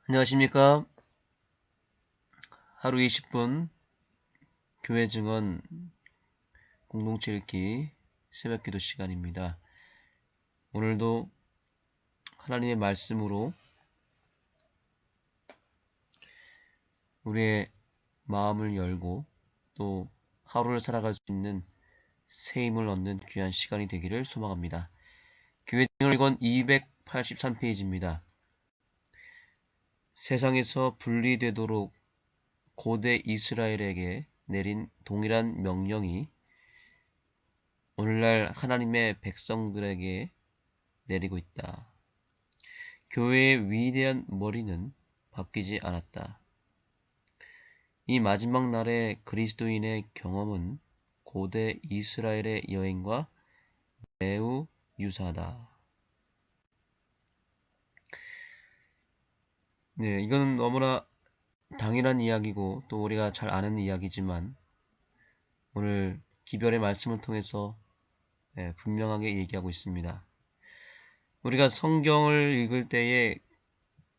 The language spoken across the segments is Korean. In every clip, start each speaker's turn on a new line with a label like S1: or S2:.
S1: 안녕하십니까. 하루 20분 교회 증언 공동체 읽기 새벽 기도 시간입니다. 오늘도 하나님의 말씀으로 우리의 마음을 열고 또 하루를 살아갈 수 있는 새 힘을 얻는 귀한 시간이 되기를 소망합니다. 교회 증언 읽은 283페이지입니다. 세상에서 분리되도록 고대 이스라엘에게 내린 동일한 명령이 오늘날 하나님의 백성들에게 내리고 있다. 교회의 위대한 머리는 바뀌지 않았다. 이 마지막 날의 그리스도인의 경험은 고대 이스라엘의 여행과 매우 유사하다. 네, 이건 너무나 당연한 이야기고 또 우리가 잘 아는 이야기지만 오늘 기별의 말씀을 통해서 분명하게 얘기하고 있습니다. 우리가 성경을 읽을 때에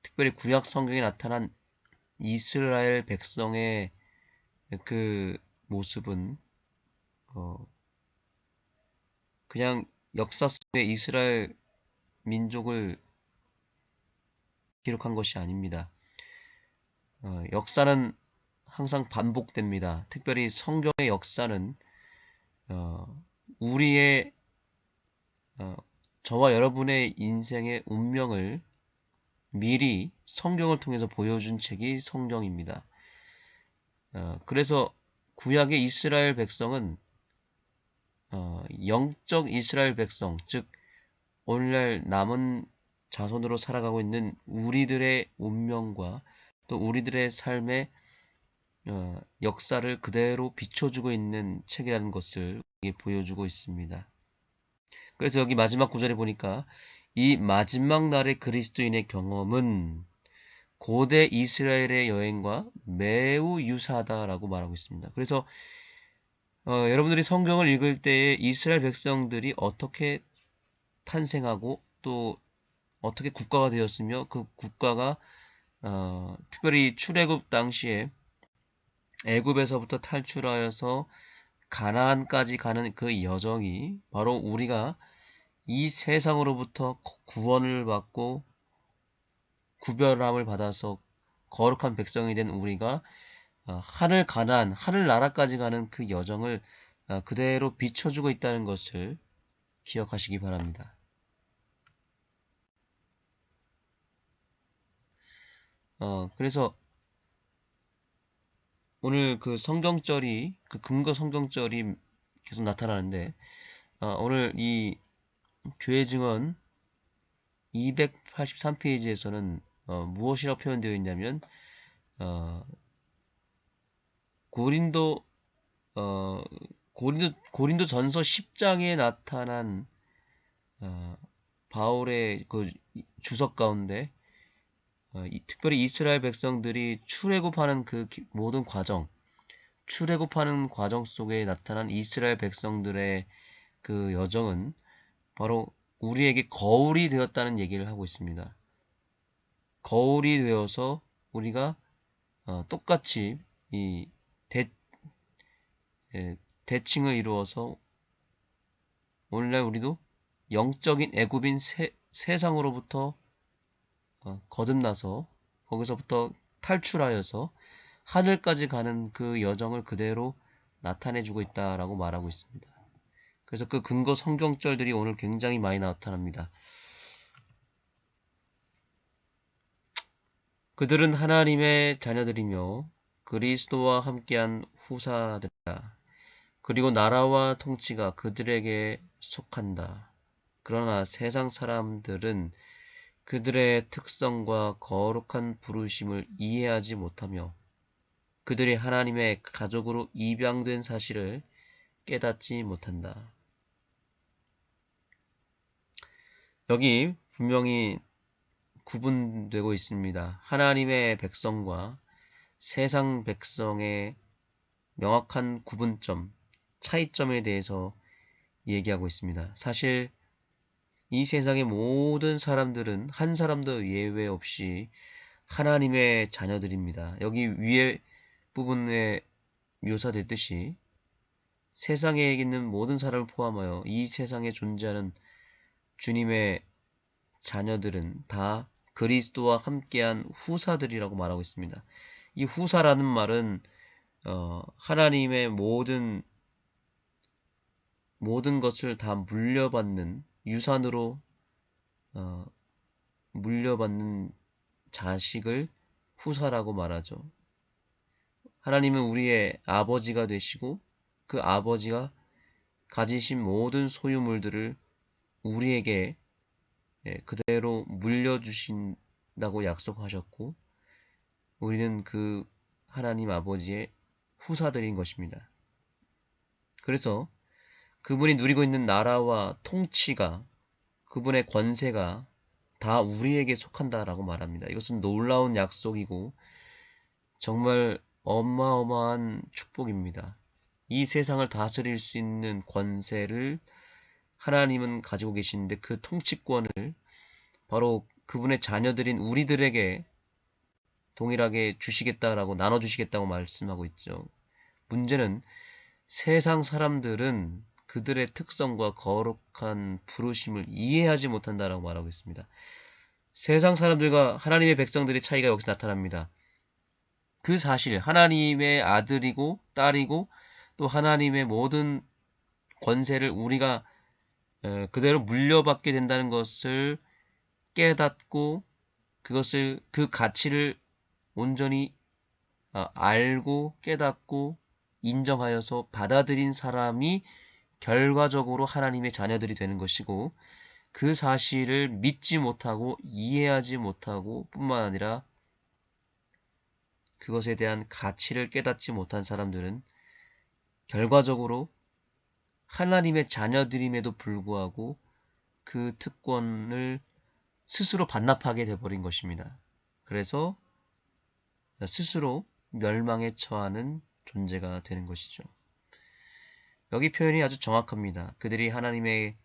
S1: 특별히 구약 성경에 나타난 이스라엘 백성의 그 모습은 그냥 역사 속에 이스라엘 민족을 기록한 것이 아닙니다. 역사는 항상 반복됩니다. 특별히 성경의 역사는 우리의 저와 여러분의 인생의 운명을 미리 성경을 통해서 보여준 책이 성경입니다. 그래서 구약의 이스라엘 백성은 영적 이스라엘 백성, 즉 오늘날 남은 자손으로 살아가고 있는 우리들의 운명과 또 우리들의 삶의 역사를 그대로 비춰주고 있는 책이라는 것을 보여주고 있습니다. 그래서 여기 마지막 구절에 보니까 이 마지막 날의 그리스도인의 경험은 고대 이스라엘의 여행과 매우 유사하다라고 말하고 있습니다. 그래서 여러분들이 성경을 읽을 때에 이스라엘 백성들이 어떻게 탄생하고 또 어떻게 국가가 되었으며 그 국가가 특별히 출애굽 당시에 애굽에서부터 탈출하여서 가나안까지 가는 그 여정이 바로 우리가 이 세상으로부터 구원을 받고 구별함을 받아서 거룩한 백성이 된 우리가 하늘 가나안, 하늘 나라까지 가는 그 여정을 그대로 비춰주고 있다는 것을 기억하시기 바랍니다. 그래서 오늘 그 성경절이, 그 근거 성경절이 계속 나타나는데, 오늘 이 교회 증언 283페이지에서는 무엇이라고 표현되어 있냐면, 고린도, 어, 고린도 전서 10장에 나타난, 바울의 그 주석 가운데, 특별히 이스라엘 백성들이 출애굽하는 그 모든 과정, 출애굽하는 과정 속에 나타난 이스라엘 백성들의 그 여정은 바로 우리에게 거울이 되었다는 얘기를 하고 있습니다. 거울이 되어서 우리가 똑같이 이 대칭을 이루어서 오늘날 우리도 영적인 애굽인 세상으로부터 거듭나서 거기서부터 탈출하여서 하늘까지 가는 그 여정을 그대로 나타내주고 있다라고 말하고 있습니다. 그래서 그 근거 성경절들이 오늘 굉장히 많이 나타납니다. 그들은 하나님의 자녀들이며 그리스도와 함께한 후사들이다. 그리고 나라와 통치가 그들에게 속한다. 그러나 세상 사람들은 그들의 특성과 거룩한 부르심을 이해하지 못하며 그들이 하나님의 가족으로 입양된 사실을 깨닫지 못한다. 여기 분명히 구분되고 있습니다. 하나님의 백성과 세상 백성의 명확한 구분점, 차이점에 대해서 얘기하고 있습니다. 사실 이 세상의 모든 사람들은 한 사람도 예외 없이 하나님의 자녀들입니다. 여기 위에 부분에 묘사됐듯이 세상에 있는 모든 사람을 포함하여 이 세상에 존재하는 주님의 자녀들은 다 그리스도와 함께한 후사들이라고 말하고 있습니다. 이 후사라는 말은 하나님의 모든 것을 다 물려받는 유산으로 물려받는 자식을 후사라고 말하죠. 하나님은 우리의 아버지가 되시고 그 아버지가 가지신 모든 소유물들을 우리에게 그대로 물려주신다고 약속하셨고 우리는 그 하나님 아버지의 후사들인 것입니다. 그래서 그분이 누리고 있는 나라와 통치가 그분의 권세가 다 우리에게 속한다라고 말합니다. 이것은 놀라운 약속이고 정말 어마어마한 축복입니다. 이 세상을 다스릴 수 있는 권세를 하나님은 가지고 계시는데 그 통치권을 바로 그분의 자녀들인 우리들에게 동일하게 주시겠다라고 나눠주시겠다고 말씀하고 있죠. 문제는 세상 사람들은 그들의 특성과 거룩한 부르심을 이해하지 못한다라고 말하고 있습니다. 세상 사람들과 하나님의 백성들의 차이가 여기서 나타납니다. 그 사실, 하나님의 아들이고 딸이고 또 하나님의 모든 권세를 우리가 그대로 물려받게 된다는 것을 깨닫고 그 가치를 온전히 알고 깨닫고 인정하여서 받아들인 사람이 결과적으로 하나님의 자녀들이 되는 것이고 그 사실을 믿지 못하고 이해하지 못하고 뿐만 아니라 그것에 대한 가치를 깨닫지 못한 사람들은 결과적으로 하나님의 자녀들임에도 불구하고 그 특권을 스스로 반납하게 돼버린 것입니다. 그래서 스스로 멸망에 처하는 존재가 되는 것이죠. 여기 표현이 아주 정확합니다. 그들이 하나님의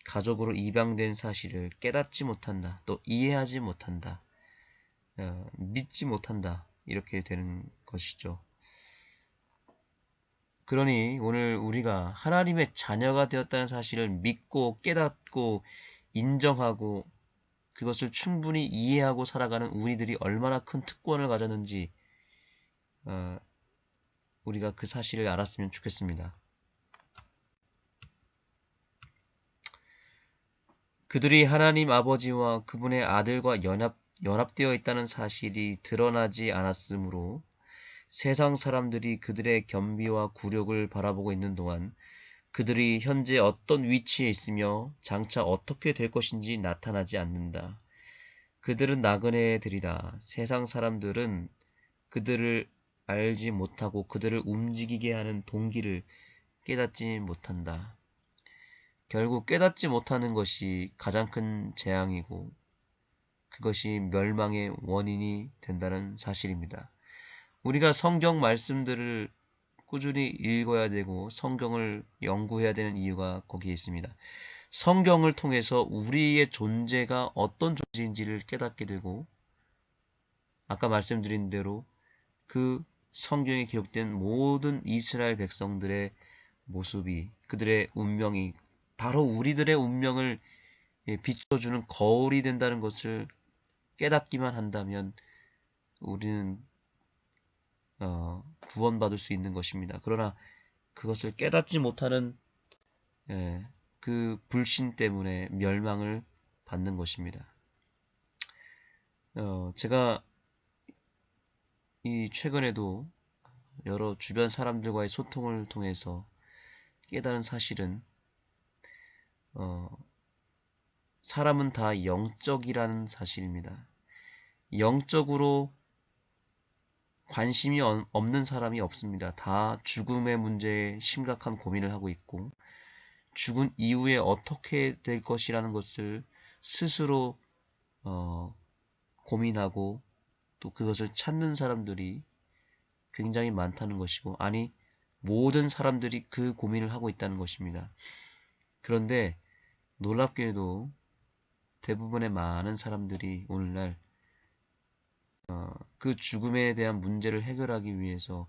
S1: 가족으로 입양된 사실을 깨닫지 못한다. 또 이해하지 못한다. 믿지 못한다. 이렇게 되는 것이죠. 그러니 오늘 우리가 하나님의 자녀가 되었다는 사실을 믿고 깨닫고 인정하고 그것을 충분히 이해하고 살아가는 우리들이 얼마나 큰 특권을 가졌는지 우리가 그 사실을 알았으면 좋겠습니다. 그들이 하나님 아버지와 그분의 아들과 연합되어 있다는 사실이 드러나지 않았으므로 세상 사람들이 그들의 겸비와 굴욕을 바라보고 있는 동안 그들이 현재 어떤 위치에 있으며 장차 어떻게 될 것인지 나타나지 않는다. 그들은 나그네들이다. 세상 사람들은 그들을 알지 못하고 그들을 움직이게 하는 동기를 깨닫지 못한다. 결국 깨닫지 못하는 것이 가장 큰 재앙이고 그것이 멸망의 원인이 된다는 사실입니다. 우리가 성경 말씀들을 꾸준히 읽어야 되고 성경을 연구해야 되는 이유가 거기에 있습니다. 성경을 통해서 우리의 존재가 어떤 존재인지를 깨닫게 되고 아까 말씀드린 대로 그 성경에 기록된 모든 이스라엘 백성들의 모습이 그들의 운명이 바로 우리들의 운명을 비춰주는 거울이 된다는 것을 깨닫기만 한다면 우리는 구원받을 수 있는 것입니다. 그러나 그것을 깨닫지 못하는 그 불신 때문에 멸망을 받는 것입니다. 제가 이 최근에도 여러 주변 사람들과의 소통을 통해서 깨달은 사실은 사람은 다 영적이라는 사실입니다. 영적으로 관심이 없는 사람이 없습니다. 다 죽음의 문제에 심각한 고민을 하고 있고 죽은 이후에 어떻게 될 것이라는 것을 스스로 고민하고 또 그것을 찾는 사람들이 굉장히 많다는 것이고 아니 모든 사람들이 그 고민을 하고 있다는 것입니다. 그런데 놀랍게도 대부분의 많은 사람들이 오늘날 그 죽음에 대한 문제를 해결하기 위해서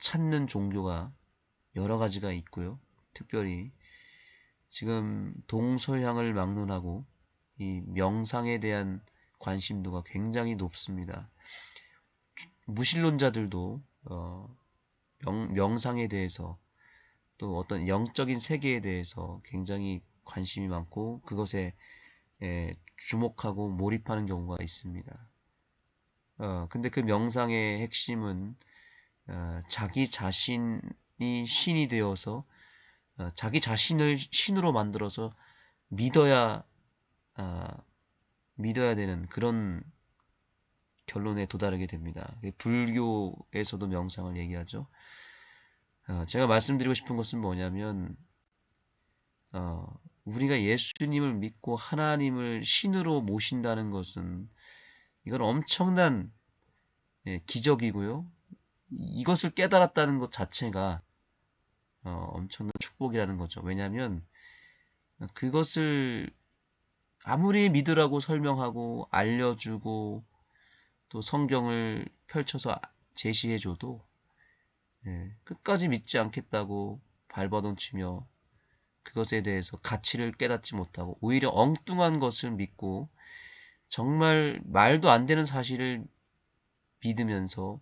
S1: 찾는 종교가 여러 가지가 있고요. 특별히 지금 동서양을 막론하고 이 명상에 대한 관심도가 굉장히 높습니다. 무신론자들도 명상에 대해서 또 어떤 영적인 세계에 대해서 굉장히 관심이 많고 그것에 주목하고 몰입하는 경우가 있습니다. 근데 그 명상의 핵심은 자기 자신이 신이 되어서 자기 자신을 신으로 만들어서 믿어야 믿어야 되는 그런 결론에 도달하게 됩니다. 불교에서도 명상을 얘기하죠. 제가 말씀드리고 싶은 것은 뭐냐면 우리가 예수님을 믿고 하나님을 신으로 모신다는 것은 이건 엄청난 기적이고요. 이것을 깨달았다는 것 자체가 엄청난 축복이라는 거죠. 왜냐하면 그것을 아무리 믿으라고 설명하고 알려주고 또 성경을 펼쳐서 제시해줘도 끝까지 믿지 않겠다고 발버둥치며 그것에 대해서 가치를 깨닫지 못하고 오히려 엉뚱한 것을 믿고 정말 말도 안 되는 사실을 믿으면서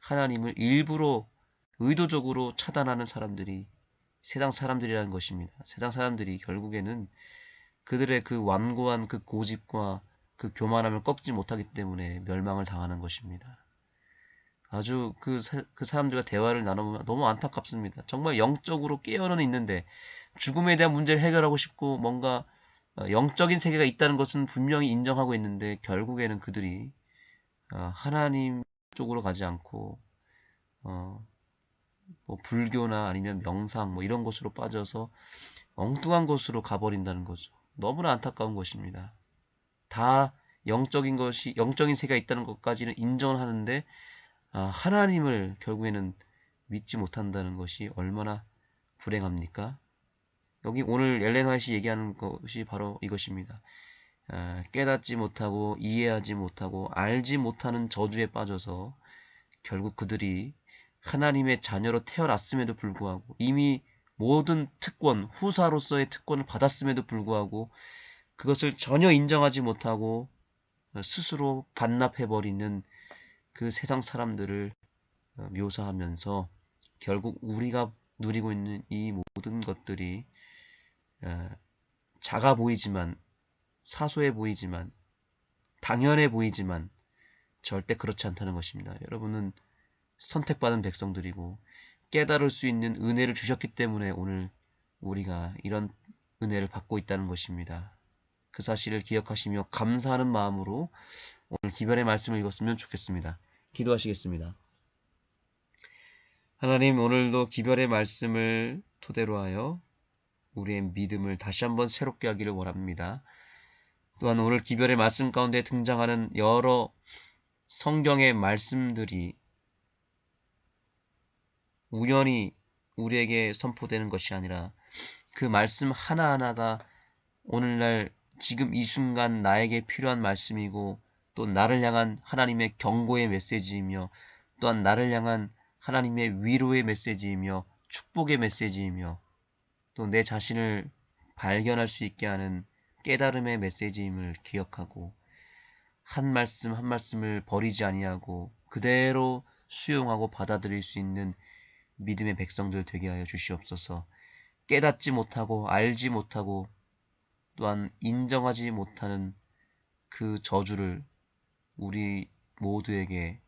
S1: 하나님을 일부러 의도적으로 차단하는 사람들이 세상 사람들이라는 것입니다. 세상 사람들이 결국에는 그들의 그 완고한 그 고집과 그 교만함을 꺾지 못하기 때문에 멸망을 당하는 것입니다. 아주 그 사람들과 대화를 나눠보면 너무 안타깝습니다. 정말 영적으로 깨어는 있는데 죽음에 대한 문제를 해결하고 싶고 뭔가 영적인 세계가 있다는 것은 분명히 인정하고 있는데 결국에는 그들이 하나님 쪽으로 가지 않고 뭐 불교나 아니면 명상 뭐 이런 것으로 빠져서 엉뚱한 것으로 가버린다는 거죠. 너무나 안타까운 것입니다. 다 영적인 세계가 있다는 것까지는 인정하는데 하나님을 결국에는 믿지 못한다는 것이 얼마나 불행합니까? 여기 오늘 엘렌 화이트이 얘기하는 것이 바로 이것입니다. 깨닫지 못하고 이해하지 못하고 알지 못하는 저주에 빠져서 결국 그들이 하나님의 자녀로 태어났음에도 불구하고 이미 모든 특권, 후사로서의 특권을 받았음에도 불구하고 그것을 전혀 인정하지 못하고 스스로 반납해버리는 그 세상 사람들을 묘사하면서 결국 우리가 누리고 있는 이 모든 것들이 작아 보이지만 사소해 보이지만 당연해 보이지만 절대 그렇지 않다는 것입니다. 여러분은 선택받은 백성들이고 깨달을 수 있는 은혜를 주셨기 때문에 오늘 우리가 이런 은혜를 받고 있다는 것입니다. 그 사실을 기억하시며 감사하는 마음으로 오늘 기별의 말씀을 읽었으면 좋겠습니다. 기도하시겠습니다. 하나님, 오늘도 기별의 말씀을 토대로 하여 우리의 믿음을 다시 한번 새롭게 하기를 원합니다. 또한 오늘 기별의 말씀 가운데 등장하는 여러 성경의 말씀들이 우연히 우리에게 선포되는 것이 아니라 그 말씀 하나하나가 오늘날 지금 이 순간 나에게 필요한 말씀이고 또 나를 향한 하나님의 경고의 메시지이며 또한 나를 향한 하나님의 위로의 메시지이며 축복의 메시지이며 또 내 자신을 발견할 수 있게 하는 깨달음의 메시지임을 기억하고 한 말씀 한 말씀을 버리지 아니하고 그대로 수용하고 받아들일 수 있는 믿음의 백성들 되게 하여 주시옵소서. 깨닫지 못하고 알지 못하고 또한 인정하지 못하는 그 저주를 우리 모두에게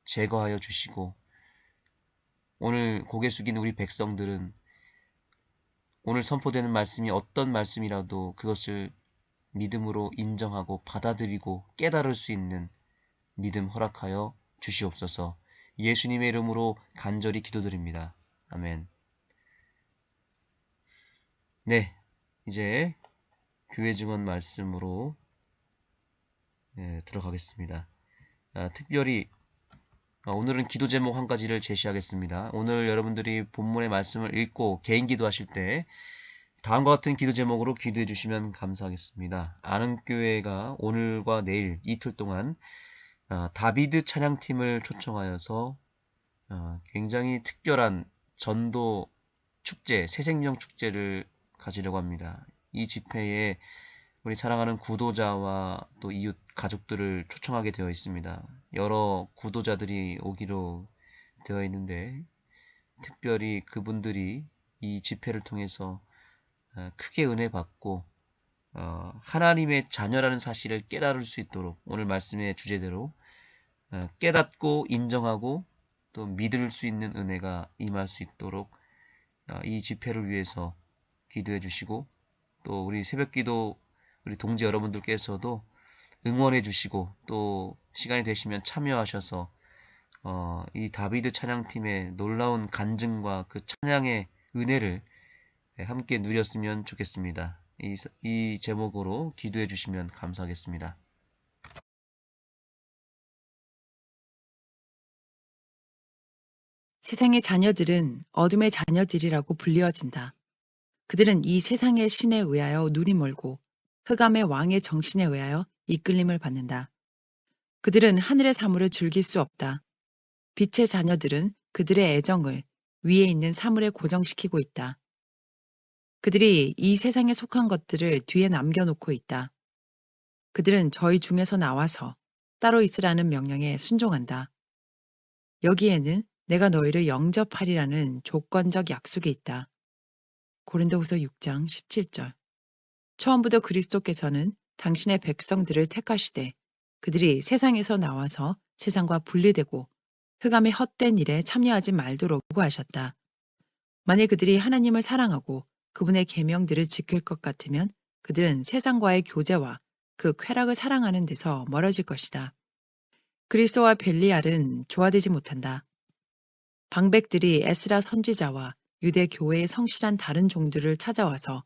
S1: 제거하여 주시고 오늘 고개 숙인 우리 백성들은 오늘 선포되는 말씀이 어떤 말씀이라도 그것을 믿음으로 인정하고 받아들이고 깨달을 수 있는 믿음 허락하여 주시옵소서. 예수님의 이름으로 간절히 기도드립니다. 아멘. 네, 이제 교회 증언 말씀으로 들어가겠습니다. 특별히 오늘은 기도 제목 한 가지를 제시하겠습니다. 오늘 여러분들이 본문의 말씀을 읽고 개인 기도하실 때 다음과 같은 기도 제목으로 기도해 주시면 감사하겠습니다. 아는 교회가 오늘과 내일 이틀 동안 다비드 찬양팀을 초청하여서 굉장히 특별한 전도 축제, 새생명 축제를 가지려고 합니다. 이 집회에 우리 사랑하는 구도자와 또 이웃 가족들을 초청하게 되어 있습니다. 여러 구도자들이 오기로 되어 있는데 특별히 그분들이 이 집회를 통해서 크게 은혜 받고 하나님의 자녀라는 사실을 깨달을 수 있도록 오늘 말씀의 주제대로 깨닫고 인정하고 또 믿을 수 있는 은혜가 임할 수 있도록 이 집회를 위해서 기도해 주시고 또 우리 새벽기도 우리 동지 여러분들께서도 응원해 주시고 또 시간이 되시면 참여하셔서 이 다비드 찬양팀의 놀라운 간증과 그 찬양의 은혜를 함께 누렸으면 좋겠습니다. 이 제목으로 기도해 주시면 감사하겠습니다.
S2: 세상의 자녀들은 어둠의 자녀들이라고 불리어진다. 그들은 이 세상의 신에 의하여 눈이 멀고 흑암의 왕의 정신에 의하여 이끌림을 받는다. 그들은 하늘의 사물을 즐길 수 없다. 빛의 자녀들은 그들의 애정을 위에 있는 사물에 고정시키고 있다. 그들이 이 세상에 속한 것들을 뒤에 남겨놓고 있다. 그들은 저희 중에서 나와서 따로 있으라는 명령에 순종한다. 여기에는 내가 너희를 영접하리라는 조건적 약속이 있다. 고린도후서 6장 17절. 처음부터 그리스도께서는 당신의 백성들을 택하시되 그들이 세상에서 나와서 세상과 분리되고 흑암의 헛된 일에 참여하지 말도록 요구하셨다. 만일 그들이 하나님을 사랑하고 그분의 계명들을 지킬 것 같으면 그들은 세상과의 교제와 그 쾌락을 사랑하는 데서 멀어질 것이다. 그리스도와 벨리알은 조화되지 못한다. 방백들이 에스라 선지자와 유대 교회의 성실한 다른 종들을 찾아와서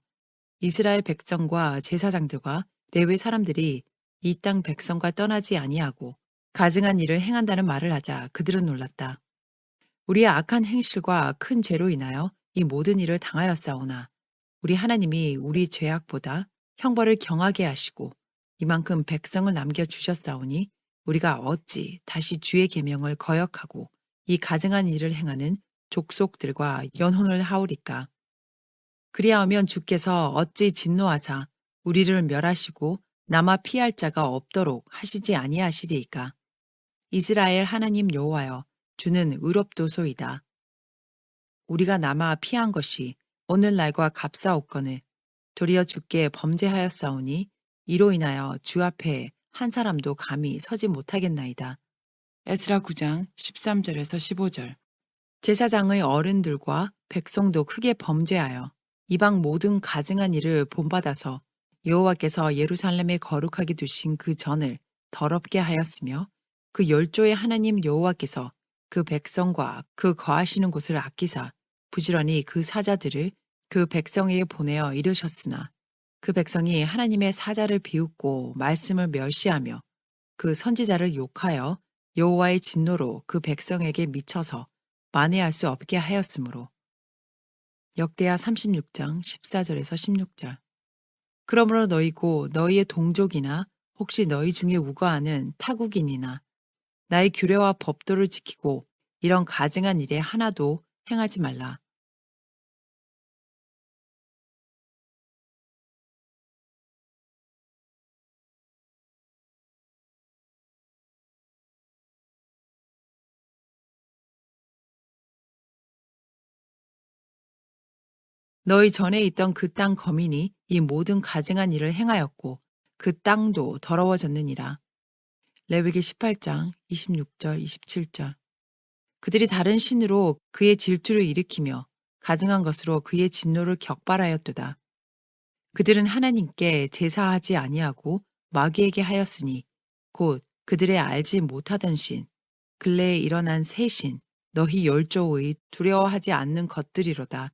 S2: 이스라엘 백성과 제사장들과 레위 사람들이 이 땅 백성과 떠나지 아니하고 가증한 일을 행한다는 말을 하자 그들은 놀랐다. 우리의 악한 행실과 큰 죄로 인하여 이 모든 일을 당하였사오나 우리 하나님이 우리 죄악보다 형벌을 경하게 하시고 이만큼 백성을 남겨 주셨사오니 우리가 어찌 다시 주의 계명을 거역하고 이 가증한 일을 행하는 족속들과 연혼을 하오리까. 그리하면 주께서 어찌 진노하사 우리를 멸하시고 남아 피할 자가 없도록 하시지 아니하시리이까. 이스라엘 하나님 여호와여, 주는 의롭도소이다. 우리가 남아 피한 것이 오늘날과 값싸옵거늘 도리어 주께 범죄하였사오니 이로 인하여 주 앞에 한 사람도 감히 서지 못하겠나이다. 에스라 9장 13절에서 15절. 제사장의 어른들과 백성도 크게 범죄하여 이방 모든 가증한 일을 본받아서 여호와께서 예루살렘에 거룩하게 두신 그 전을 더럽게 하였으며 그 열조의 하나님 여호와께서 그 백성과 그 거하시는 곳을 아끼사 부지런히 그 사자들을 그 백성에게 보내어 이르셨으나 그 백성이 하나님의 사자를 비웃고 말씀을 멸시하며 그 선지자를 욕하여 여호와의 진노로 그 백성에게 미쳐서 만회할 수 없게 하였으므로. 역대하 36장 14절에서 16절. 그러므로 너희고 너희의 동족이나 혹시 너희 중에 우거하는 타국인이나 나의 규례와 법도를 지키고 이런 가증한 일에 하나도 행하지 말라. 너희 전에 있던 그 땅 거민이 이 모든 가증한 일을 행하였고 그 땅도 더러워졌느니라. 레위기 18장 26절 27절. 그들이 다른 신으로 그의 질투를 일으키며 가증한 것으로 그의 진노를 격발하였도다. 그들은 하나님께 제사하지 아니하고 마귀에게 하였으니 곧 그들의 알지 못하던 신, 근래에 일어난 새 신, 너희 열조의 두려워하지 않는 것들이로다.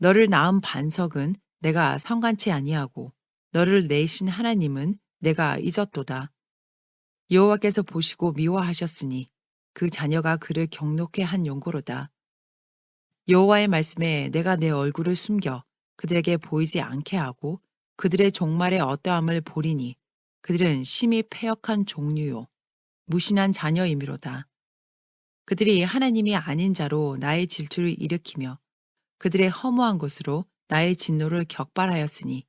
S2: 너를 낳은 반석은 내가 성간치 아니하고 너를 내신 하나님은 내가 잊었도다. 여호와께서 보시고 미워하셨으니 그 자녀가 그를 경록해 한 용고로다. 여호와의 말씀에 내가 내 얼굴을 숨겨 그들에게 보이지 않게 하고 그들의 종말의 어떠함을 보리니 그들은 심히 패역한 종류요 무신한 자녀이미로다. 그들이 하나님이 아닌 자로 나의 질투를 일으키며 그들의 허무한 곳으로 나의 진노를 격발하였으니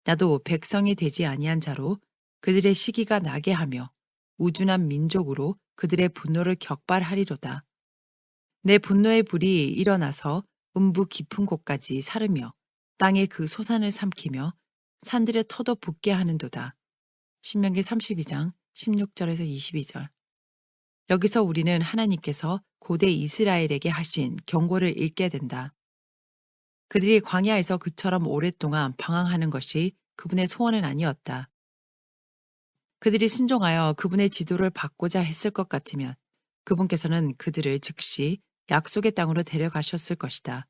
S2: 나도 백성이 되지 아니한 자로 그들의 시기가 나게 하며 우둔한 민족으로 그들의 분노를 격발하리로다. 내 분노의 불이 일어나서 음부 깊은 곳까지 사르며 땅의 그 소산을 삼키며 산들의 터도 붓게 하는도다. 신명기 32장 16절에서 22절. 여기서 우리는 하나님께서 고대 이스라엘에게 하신 경고를 읽게 된다. 그들이 광야에서 그처럼 오랫동안 방황하는 것이 그분의 소원은 아니었다. 그들이 순종하여 그분의 지도를 받고자 했을 것 같으면 그분께서는 그들을 즉시 약속의 땅으로 데려가셨을 것이다.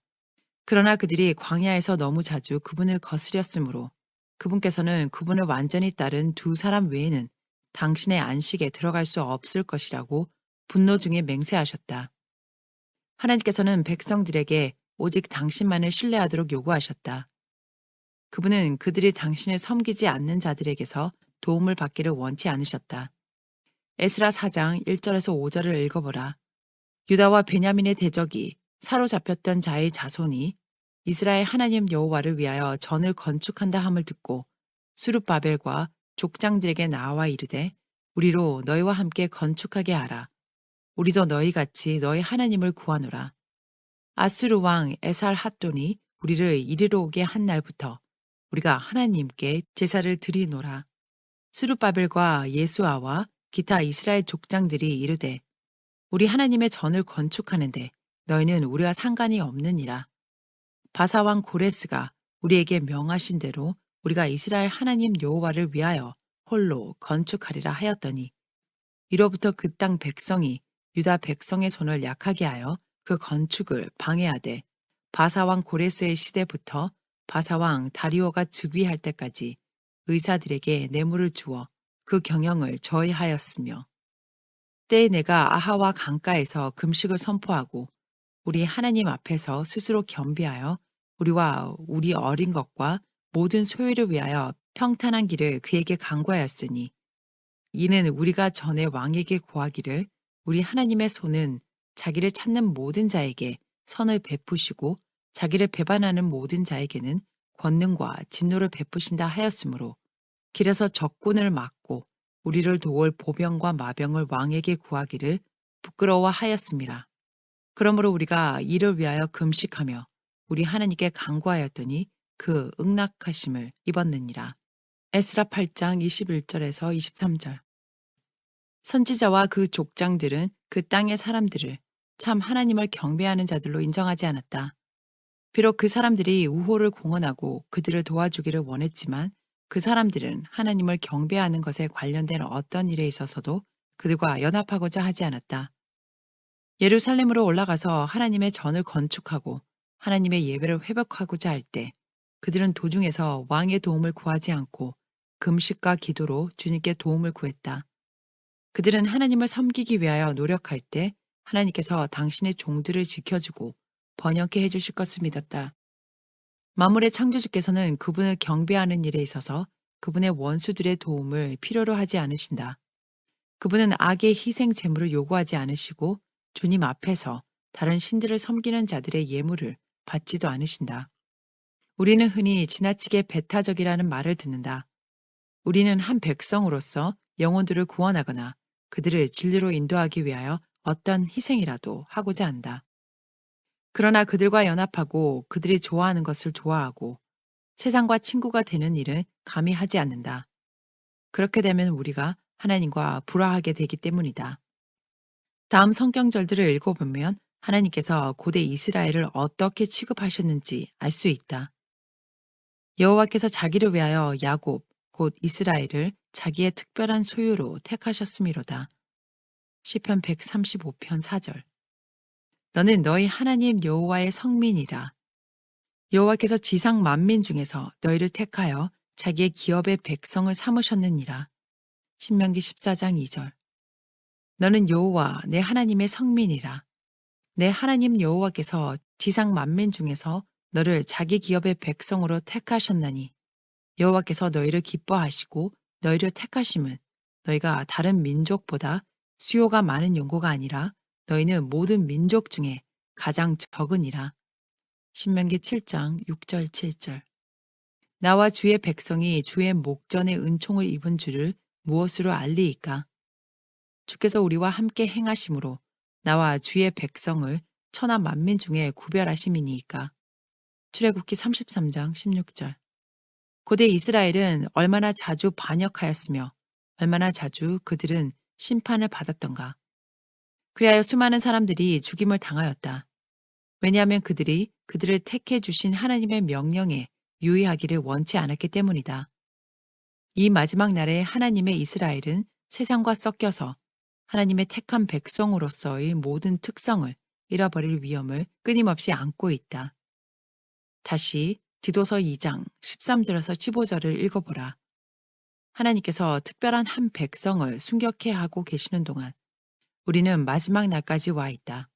S2: 그러나 그들이 광야에서 너무 자주 그분을 거스렸으므로 그분께서는 그분을 완전히 따른 두 사람 외에는 당신의 안식에 들어갈 수 없을 것이라고 분노 중에 맹세하셨다. 하나님께서는 백성들에게 오직 당신만을 신뢰하도록 요구하셨다. 그분은 그들이 당신을 섬기지 않는 자들에게서 도움을 받기를 원치 않으셨다. 에스라 4장 1절에서 5절을 읽어보라. 유다와 베냐민의 대적이 사로잡혔던 자의 자손이 이스라엘 하나님 여호와를 위하여 전을 건축한다 함을 듣고 수룹바벨과 족장들에게 나와 이르되 우리로 너희와 함께 건축하게 하라. 우리도 너희같이 너희 하나님을 구하노라. 아수르 왕 에살 핫돈이 우리를 이리로 오게 한 날부터 우리가 하나님께 제사를 드리노라. 수룹바벨과 예수아와 기타 이스라엘 족장들이 이르되 우리 하나님의 전을 건축하는데 너희는 우리와 상관이 없느니라. 바사왕 고레스가 우리에게 명하신 대로 우리가 이스라엘 하나님 여호와를 위하여 홀로 건축하리라 하였더니 이로부터 그 땅 백성이 유다 백성의 손을 약하게 하여 그 건축을 방해하되 바사왕 고레스의 시대부터 바사왕 다리오가 즉위할 때까지 의사들에게 뇌물을 주어 그 경영을 저해하였으며 때에 내가 아하와 강가에서 금식을 선포하고 우리 하나님 앞에서 스스로 겸비하여 우리와 우리 어린 것과 모든 소유를 위하여 평탄한 길을 그에게 강구하였으니 이는 우리가 전에 왕에게 고하기를 우리 하나님의 손은 자기를 찾는 모든 자에게 선을 베푸시고 자기를 배반하는 모든 자에게는 권능과 진노를 베푸신다 하였으므로 길에서 적군을 막고 우리를 도울 보병과 마병을 왕에게 구하기를 부끄러워하였습니다. 그러므로 우리가 이를 위하여 금식하며 우리 하나님께 간구하였더니 그 응낙하심을 입었느니라. 에스라 8장 21절에서 23절. 선지자와 그 족장들은 그 땅의 사람들을 참 하나님을 경배하는 자들로 인정하지 않았다. 비록 그 사람들이 우호를 공언하고 그들을 도와주기를 원했지만 그 사람들은 하나님을 경배하는 것에 관련된 어떤 일에 있어서도 그들과 연합하고자 하지 않았다. 예루살렘으로 올라가서 하나님의 전을 건축하고 하나님의 예배를 회복하고자 할 때 그들은 도중에서 왕의 도움을 구하지 않고 금식과 기도로 주님께 도움을 구했다. 그들은 하나님을 섬기기 위하여 노력할 때 하나님께서 당신의 종들을 지켜주고 번영케 해주실 것을 믿었다. 만물의 창조주께서는 그분을 경배하는 일에 있어서 그분의 원수들의 도움을 필요로 하지 않으신다. 그분은 악의 희생 제물을 요구하지 않으시고 주님 앞에서 다른 신들을 섬기는 자들의 예물을 받지도 않으신다. 우리는 흔히 지나치게 배타적이라는 말을 듣는다. 우리는 한 백성으로서 영혼들을 구원하거나 그들을 진리로 인도하기 위하여 어떤 희생이라도 하고자 한다. 그러나 그들과 연합하고 그들이 좋아하는 것을 좋아하고 세상과 친구가 되는 일은 감히 하지 않는다. 그렇게 되면 우리가 하나님과 불화하게 되기 때문이다. 다음 성경절들을 읽어보면 하나님께서 고대 이스라엘을 어떻게 취급하셨는지 알 수 있다. 여호와께서 자기를 위하여 야곱, 곧 이스라엘을 자기의 특별한 소유로 택하셨음이로다. 시편 135편 4절. 너는 너희 하나님 여호와의 성민이라. 여호와께서 지상 만민 중에서 너희를 택하여 자기의 기업의 백성을 삼으셨느니라. 신명기 14장 2절. 너는 여호와 내 하나님의 성민이라. 내 하나님 여호와께서 지상 만민 중에서 너를 자기 기업의 백성으로 택하셨나니 여호와께서 너희를 기뻐하시고 너희를 택하심은 너희가 다른 민족보다 수요가 많은 연고가 아니라 너희는 모든 민족 중에 가장 적으니라. 신명기 7장 6절 7절. 나와 주의 백성이 주의 목전에 은총을 입은 줄을 무엇으로 알리이까? 주께서 우리와 함께 행하심으로 나와 주의 백성을 천하 만민 중에 구별하심이니이까. 출애굽기 33장 16절. 고대 이스라엘은 얼마나 자주 반역하였으며 얼마나 자주 그들은 심판을 받았던가. 그리하여 수많은 사람들이 죽임을 당하였다. 왜냐하면 그들이 그들을 택해 주신 하나님의 명령에 유의하기를 원치 않았기 때문이다. 이 마지막 날에 하나님의 이스라엘은 세상과 섞여서 하나님의 택한 백성으로서의 모든 특성을 잃어버릴 위험을 끊임없이 안고 있다. 다시 디도서 2장 13절에서 15절을 읽어보라. 하나님께서 특별한 한 백성을 순격해 하고 계시는 동안 우리는 마지막 날까지 와 있다.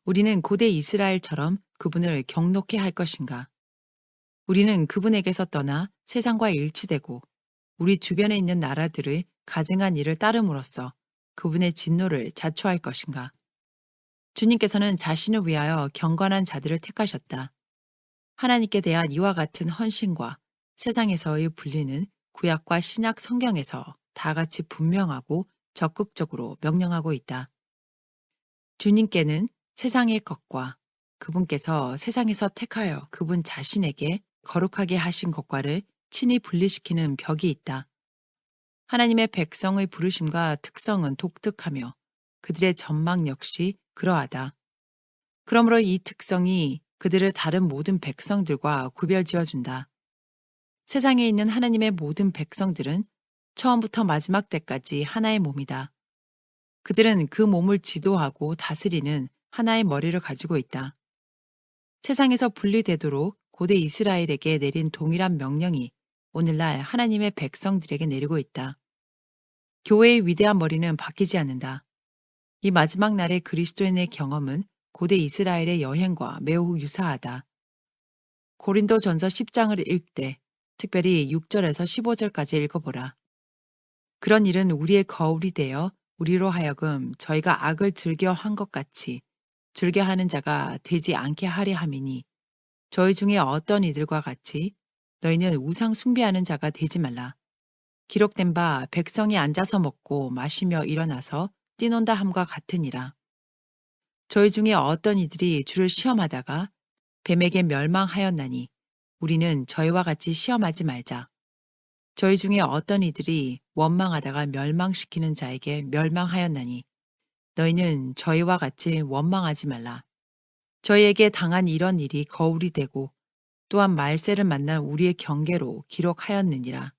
S2: 우리는 고대 이스라엘처럼 그분을 경록해 할 것인가? 우리는 그분에게서 떠나 세상과 일치되고 우리 주변에 있는 나라들의 가증한 일을 따름으로써 그분의 진노를 자초할 것인가? 주님께서는 자신을 위하여 경건한 자들을 택하셨다. 하나님께 대한 이와 같은 헌신과 세상에서의 분리는 구약과 신약 성경에서 다 같이 분명하고 적극적으로 명령하고 있다. 주님께는 세상의 것과 그분께서 세상에서 택하여 그분 자신에게 거룩하게 하신 것과를 친히 분리시키는 벽이 있다. 하나님의 백성의 부르심과 특성은 독특하며 그들의 전망 역시 그러하다. 그러므로 이 특성이 그들을 다른 모든 백성들과 구별지어준다. 세상에 있는 하나님의 모든 백성들은 처음부터 마지막 때까지 하나의 몸이다. 그들은 그 몸을 지도하고 다스리는 하나의 머리를 가지고 있다. 세상에서 분리되도록 고대 이스라엘에게 내린 동일한 명령이 오늘날 하나님의 백성들에게 내리고 있다. 교회의 위대한 머리는 바뀌지 않는다. 이 마지막 날의 그리스도인의 경험은 고대 이스라엘의 여행과 매우 유사하다. 고린도전서 10장을 읽되 특별히 6절에서 15절까지 읽어보라. 그런 일은 우리의 거울이 되어 우리로 하여금 저희가 악을 즐겨 한 것 같이 즐겨 하는 자가 되지 않게 하려 함이니 저희 중에 어떤 이들과 같이 너희는 우상 숭배하는 자가 되지 말라. 기록된 바 백성이 앉아서 먹고 마시며 일어나서 뛰논다 함과 같으니라. 저희 중에 어떤 이들이 주를 시험하다가 뱀에게 멸망하였나니 우리는 저희와 같이 시험하지 말자. 저희 중에 어떤 이들이 원망하다가 멸망시키는 자에게 멸망하였나니 너희는 저희와 같이 원망하지 말라. 저희에게 당한 이런 일이 거울이 되고 또한 말세를 만난 우리의 경계로 기록하였느니라.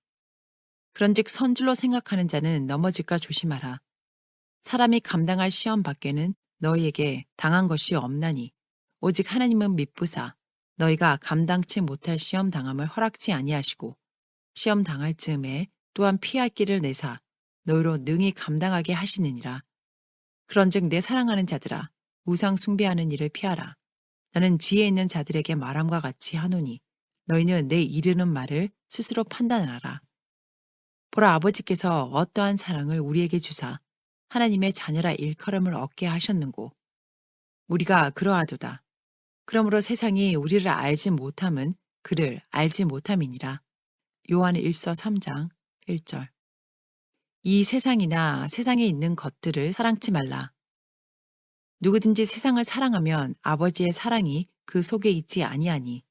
S2: 그런즉 선줄로 생각하는 자는 넘어질까 조심하라. 사람이 감당할 시험 밖에는 너희에게 당한 것이 없나니 오직 하나님은 미쁘사 너희가 감당치 못할 시험 당함을 허락치 아니하시고 시험 당할 즈음에 또한 피할 길을 내사 너희로 능히 감당하게 하시느니라. 그런즉 내 사랑하는 자들아 우상 숭배하는 일을 피하라. 나는 지혜 있는 자들에게 말함과 같이 하노니 너희는 내 이르는 말을 스스로 판단하라. 보라 아버지께서 어떠한 사랑을 우리에게 주사 하나님의 자녀라 일컬음을 얻게 하셨는고 우리가 그러하도다. 그러므로 세상이 우리를 알지 못함은 그를 알지 못함이니라. 요한 1서 3장 1절. 이 세상이나 세상에 있는 것들을 사랑치 말라. 누구든지 세상을 사랑하면 아버지의 사랑이 그 속에 있지 아니하니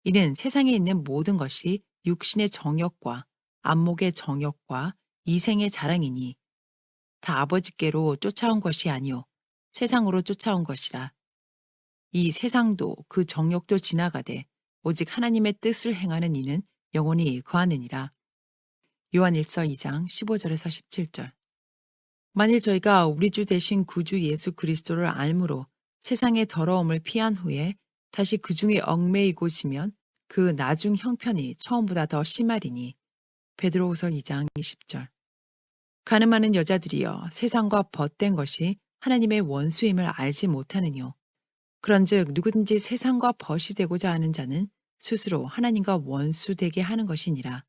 S2: 이는 세상에 있는 모든 것이 육신의 정욕과 안목의 정욕과 이생의 자랑이니 다 아버지께로 쫓아온 것이 아니요 세상으로 쫓아온 것이라. 이 세상도 그 정욕도 지나가되 오직 하나님의 뜻을 행하는 이는 영원히 거하느니라. 요한 1서 2장 15절에서 17절. 만일 저희가 우리 주 대신 구주 예수 그리스도를 알므로 세상의 더러움을 피한 후에 다시 그 중에 얽매이고 지면 그 나중 형편이 처음보다 더 심하리니. 베드로후서 2장 20절. 가늠하는 여자들이여 세상과 벗된 것이 하나님의 원수임을 알지 못하느뇨. 그런즉 누구든지 세상과 벗이 되고자 하는 자는 스스로 하나님과 원수되게 하는 것이니라.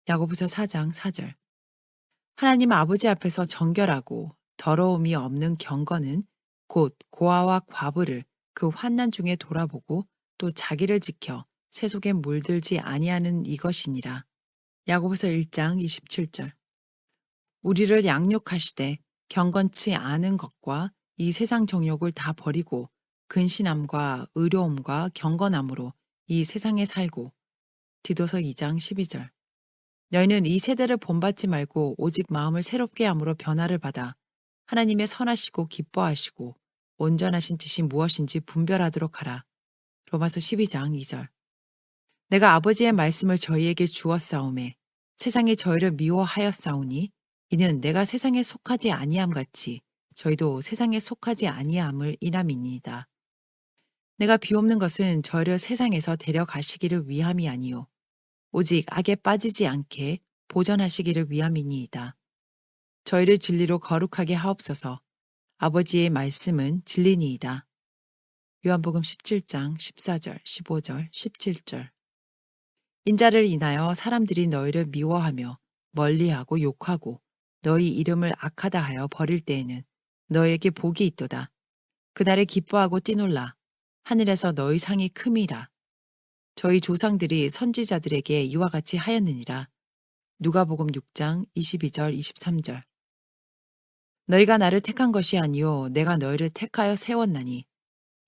S2: 야고보서 4장 4절. 하나님 아버지 앞에서 정결하고 더러움이 없는 경건은 곧 고아와 과부를 그 환난 중에 돌아보고 또 자기를 지켜 세속에 물들지 아니하는 이것이니라. 야고보서 1장 27절. 우리를 양육하시되 경건치 않은 것과 이 세상 정욕을 다 버리고 근신함과 의로움과 경건함으로 이 세상에 살고. 디도서 2장 12절. 너희는 이 세대를 본받지 말고 오직 마음을 새롭게 함으로 변화를 받아 하나님의 선하시고 기뻐하시고 온전하신 뜻이 무엇인지 분별하도록 하라. 로마서 12장 2절. 내가 아버지의 말씀을 저희에게 주었사오매 세상이 저희를 미워하였사오니 이는 내가 세상에 속하지 아니함 같이 저희도 세상에 속하지 아니함을 인함이니이다. 내가 비옵는 것은 저희를 세상에서 데려가시기를 위함이 아니요 오직 악에 빠지지 않게 보전하시기를 위함이니이다. 저희를 진리로 거룩하게 하옵소서. 아버지의 말씀은 진리니이다. 요한복음 17장 14절, 15절, 17절. 인자를 인하여 사람들이 너희를 미워하며 멀리하고 욕하고 너희 이름을 악하다 하여 버릴 때에는 너희에게 복이 있도다. 그날에 기뻐하고 뛰놀라. 하늘에서 너희 상이 큼이라. 저희 조상들이 선지자들에게 이와 같이 하였느니라. 누가복음 6장 22절 23절. 너희가 나를 택한 것이 아니요 내가 너희를 택하여 세웠나니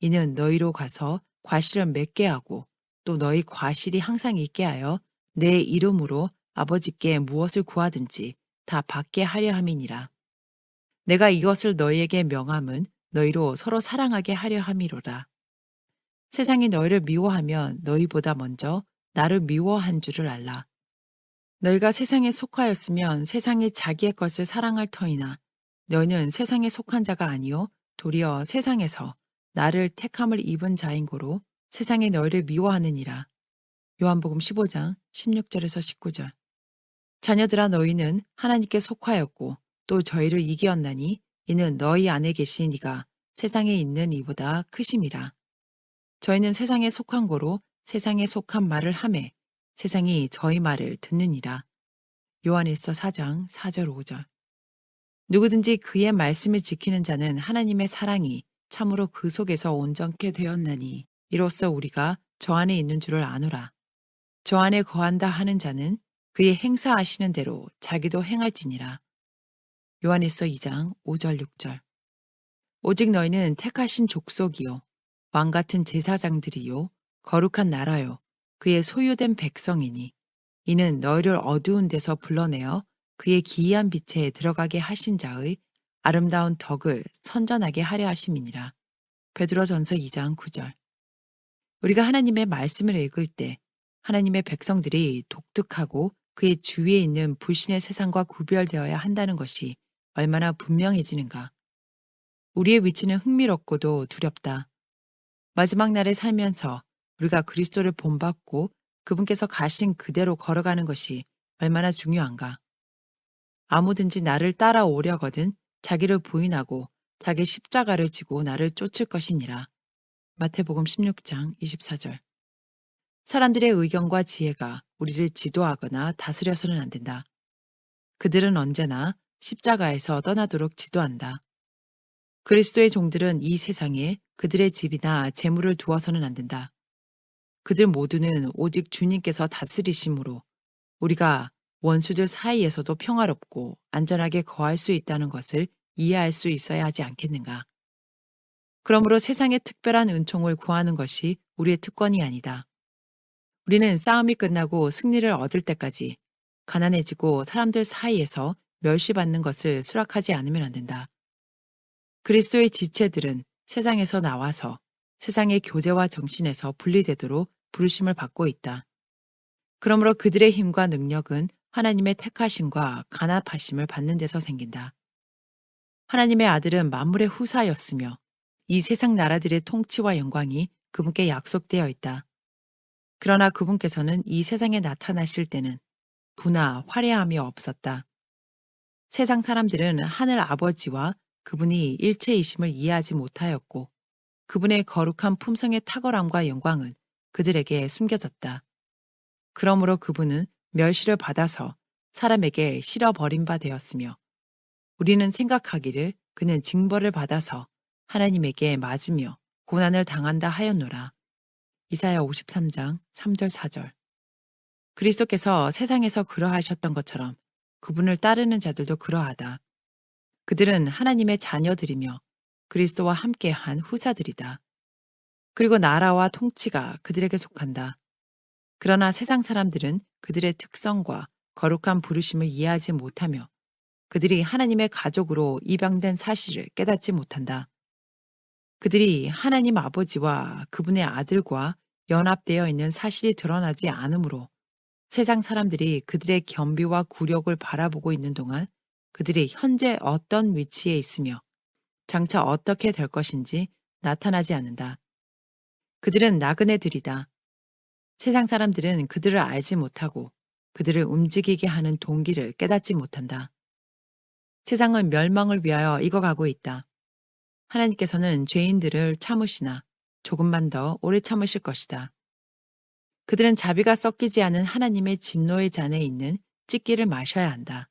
S2: 이는 너희로 가서 과실을 맺게 하고 또 너희 과실이 항상 있게 하여 내 이름으로 아버지께 무엇을 구하든지 다 받게 하려 함이니라. 내가 이것을 너희에게 명함은 너희로 서로 사랑하게 하려 함이로라. 세상이 너희를 미워하면 너희보다 먼저 나를 미워한 줄을 알라. 너희가 세상에 속하였으면 세상이 자기의 것을 사랑할 터이나 너희는 세상에 속한 자가 아니요 도리어 세상에서 나를 택함을 입은 자인고로 세상이 너희를 미워하느니라. 요한복음 15장 16절에서 19절. 자녀들아 너희는 하나님께 속하였고 또 저희를 이기었나니 이는 너희 안에 계신 이가 세상에 있는 이보다 크심이라. 저희는 세상에 속한 고로 세상에 속한 말을 하매 세상이 저희 말을 듣느니라. 요한일서 4장 4절 5절. 누구든지 그의 말씀을 지키는 자는 하나님의 사랑이 참으로 그 속에서 온전케 되었나니 이로써 우리가 저 안에 있는 줄을 아노라. 저 안에 거한다 하는 자는 그의 행사하시는 대로 자기도 행할지니라. 요한일서 2장 5절 6절. 오직 너희는 택하신 족속이요 왕 같은 제사장들이요 거룩한 나라요 그의 소유된 백성이니 이는 너희를 어두운 데서 불러내어 그의 기이한 빛에 들어가게 하신 자의 아름다운 덕을 선전하게 하려 하심이니라. 베드로전서 2장 9절. 우리가 하나님의 말씀을 읽을 때 하나님의 백성들이 독특하고 그의 주위에 있는 불신의 세상과 구별되어야 한다는 것이 얼마나 분명해지는가. 우리의 위치는 흥미롭고도 두렵다. 마지막 날에 살면서 우리가 그리스도를 본받고 그분께서 가신 그대로 걸어가는 것이 얼마나 중요한가. 아무든지 나를 따라오려거든 자기를 부인하고 자기 십자가를 지고 나를 쫓을 것이니라. 마태복음 16장 24절. 사람들의 의견과 지혜가 우리를 지도하거나 다스려서는 안 된다. 그들은 언제나 십자가에서 떠나도록 지도한다. 그리스도의 종들은 이 세상에 그들의 집이나 재물을 두어서는 안 된다. 그들 모두는 오직 주님께서 다스리심으로 우리가 원수들 사이에서도 평화롭고 안전하게 거할 수 있다는 것을 이해할 수 있어야 하지 않겠는가. 그러므로 세상의 특별한 은총을 구하는 것이 우리의 특권이 아니다. 우리는 싸움이 끝나고 승리를 얻을 때까지 가난해지고 사람들 사이에서 멸시받는 것을 수락하지 않으면 안 된다. 그리스도의 지체들은 세상에서 나와서 세상의 교제와 정신에서 분리되도록 부르심을 받고 있다. 그러므로 그들의 힘과 능력은 하나님의 택하심과 간합하심을 받는 데서 생긴다. 하나님의 아들은 만물의 후사였으며 이 세상 나라들의 통치와 영광이 그분께 약속되어 있다. 그러나 그분께서는 이 세상에 나타나실 때는 부나 화려함이 없었다. 세상 사람들은 하늘 아버지와 그분이 일체이심을 이해하지 못하였고 그분의 거룩한 품성의 탁월함과 영광은 그들에게 숨겨졌다. 그러므로 그분은 멸시를 받아서 사람에게 실어버린 바 되었으며 우리는 생각하기를 그는 징벌을 받아서 하나님에게 맞으며 고난을 당한다 하였노라. 이사야 53장 3절 4절. 그리스도께서 세상에서 그러하셨던 것처럼 그분을 따르는 자들도 그러하다. 그들은 하나님의 자녀들이며 그리스도와 함께한 후사들이다. 그리고 나라와 통치가 그들에게 속한다. 그러나 세상 사람들은 그들의 특성과 거룩한 부르심을 이해하지 못하며 그들이 하나님의 가족으로 입양된 사실을 깨닫지 못한다. 그들이 하나님 아버지와 그분의 아들과 연합되어 있는 사실이 드러나지 않으므로 세상 사람들이 그들의 겸비와 굴욕을 바라보고 있는 동안 그들이 현재 어떤 위치에 있으며 장차 어떻게 될 것인지 나타나지 않는다. 그들은 나그네들이다. 세상 사람들은 그들을 알지 못하고 그들을 움직이게 하는 동기를 깨닫지 못한다. 세상은 멸망을 위하여 익어가고 있다. 하나님께서는 죄인들을 참으시나 조금만 더 오래 참으실 것이다. 그들은 자비가 섞이지 않은 하나님의 진노의 잔에 있는 찌기를 마셔야 한다.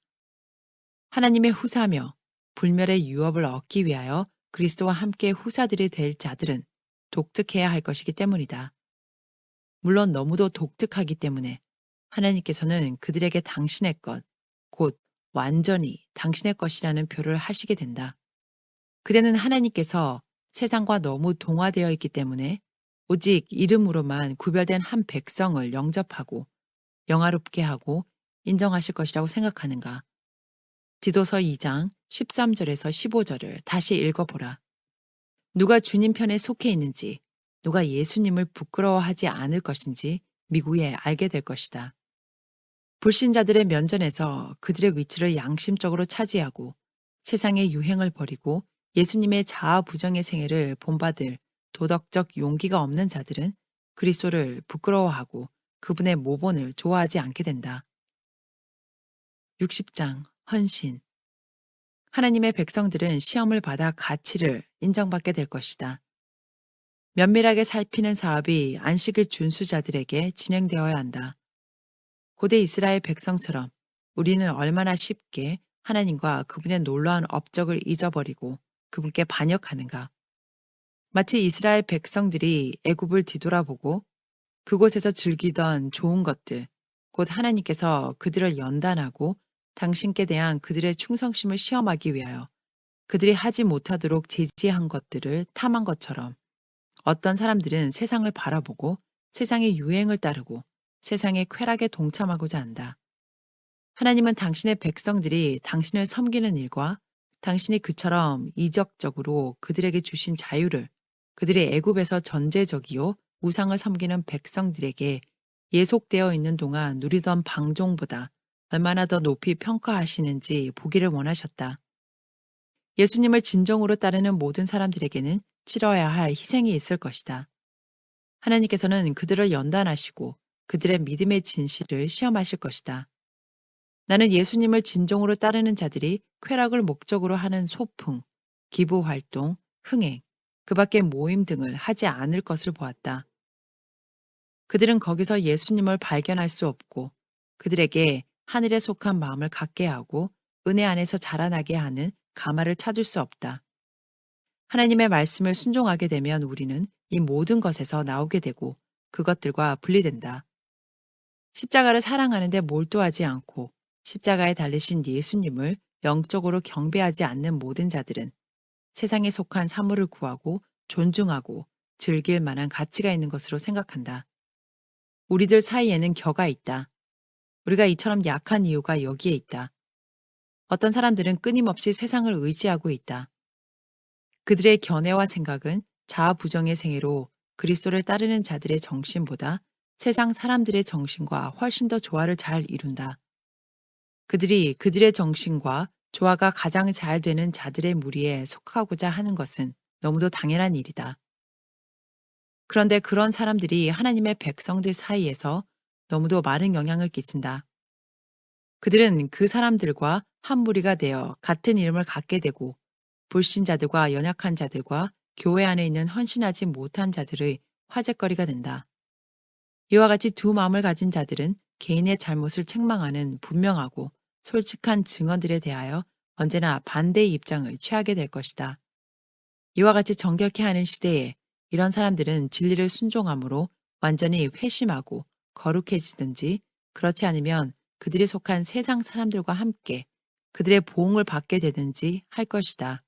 S2: 하나님의 후사며 불멸의 유업을 얻기 위하여 그리스도와 함께 후사들이 될 자들은 독특해야 할 것이기 때문이다. 물론 너무도 독특하기 때문에 하나님께서는 그들에게 당신의 것, 곧 완전히 당신의 것이라는 표를 하시게 된다. 그대는 하나님께서 세상과 너무 동화되어 있기 때문에 오직 이름으로만 구별된 한 백성을 영접하고 영화롭게 하고 인정하실 것이라고 생각하는가? 디도서 2장 13절에서 15절을 다시 읽어보라. 누가 주님 편에 속해 있는지, 누가 예수님을 부끄러워하지 않을 것인지 미구에 알게 될 것이다. 불신자들의 면전에서 그들의 위치를 양심적으로 차지하고 세상의 유행을 버리고 예수님의 자아 부정의 생애를 본받을 도덕적 용기가 없는 자들은 그리스도를 부끄러워하고 그분의 모본을 좋아하지 않게 된다. 60장 헌신. 하나님의 백성들은 시험을 받아 가치를 인정받게 될 것이다. 면밀하게 살피는 사업이 안식일 준수자들에게 진행되어야 한다. 고대 이스라엘 백성처럼 우리는 얼마나 쉽게 하나님과 그분의 놀라운 업적을 잊어버리고 그분께 반역하는가. 마치 이스라엘 백성들이 애굽을 뒤돌아보고 그곳에서 즐기던 좋은 것들, 곧 하나님께서 그들을 연단하고 당신께 대한 그들의 충성심을 시험하기 위하여 그들이 하지 못하도록 제지한 것들을 탐한 것처럼 어떤 사람들은 세상을 바라보고 세상의 유행을 따르고 세상의 쾌락에 동참하고자 한다. 하나님은 당신의 백성들이 당신을 섬기는 일과 당신이 그처럼 이적적으로 그들에게 주신 자유를 그들이 애굽에서 전제적이요 우상을 섬기는 백성들에게 예속되어 있는 동안 누리던 방종보다 얼마나 더 높이 평가하시는지 보기를 원하셨다. 예수님을 진정으로 따르는 모든 사람들에게는 치러야 할 희생이 있을 것이다. 하나님께서는 그들을 연단하시고 그들의 믿음의 진실을 시험하실 것이다. 나는 예수님을 진정으로 따르는 자들이 쾌락을 목적으로 하는 소풍, 기부 활동, 흥행, 그 밖의 모임 등을 하지 않을 것을 보았다. 그들은 거기서 예수님을 발견할 수 없고 그들에게 하늘에 속한 마음을 갖게 하고 은혜 안에서 자라나게 하는 가마를 찾을 수 없다. 하나님의 말씀을 순종하게 되면 우리는 이 모든 것에서 나오게 되고 그것들과 분리된다. 십자가를 사랑하는데 몰두하지 않고 십자가에 달리신 예수님을 영적으로 경배하지 않는 모든 자들은 세상에 속한 사물을 구하고 존중하고 즐길 만한 가치가 있는 것으로 생각한다. 우리들 사이에는 겨가 있다. 우리가 이처럼 약한 이유가 여기에 있다. 어떤 사람들은 끊임없이 세상을 의지하고 있다. 그들의 견해와 생각은 자아 부정의 생애로 그리스도를 따르는 자들의 정신보다 세상 사람들의 정신과 훨씬 더 조화를 잘 이룬다. 그들이 그들의 정신과 조화가 가장 잘 되는 자들의 무리에 속하고자 하는 것은 너무도 당연한 일이다. 그런데 그런 사람들이 하나님의 백성들 사이에서 너무도 많은 영향을 끼친다. 그들은 그 사람들과 한 무리가 되어 같은 이름을 갖게 되고 불신자들과 연약한 자들과 교회 안에 있는 헌신하지 못한 자들의 화제거리가 된다. 이와 같이 두 마음을 가진 자들은 개인의 잘못을 책망하는 분명하고 솔직한 증언들에 대하여 언제나 반대의 입장을 취하게 될 것이다. 이와 같이 정결케 하는 시대에 이런 사람들은 진리를 순종함으로 완전히 회심하고 거룩해지든지 그렇지 않으면 그들이 속한 세상 사람들과 함께 그들의 보응을 받게 되든지 할 것이다.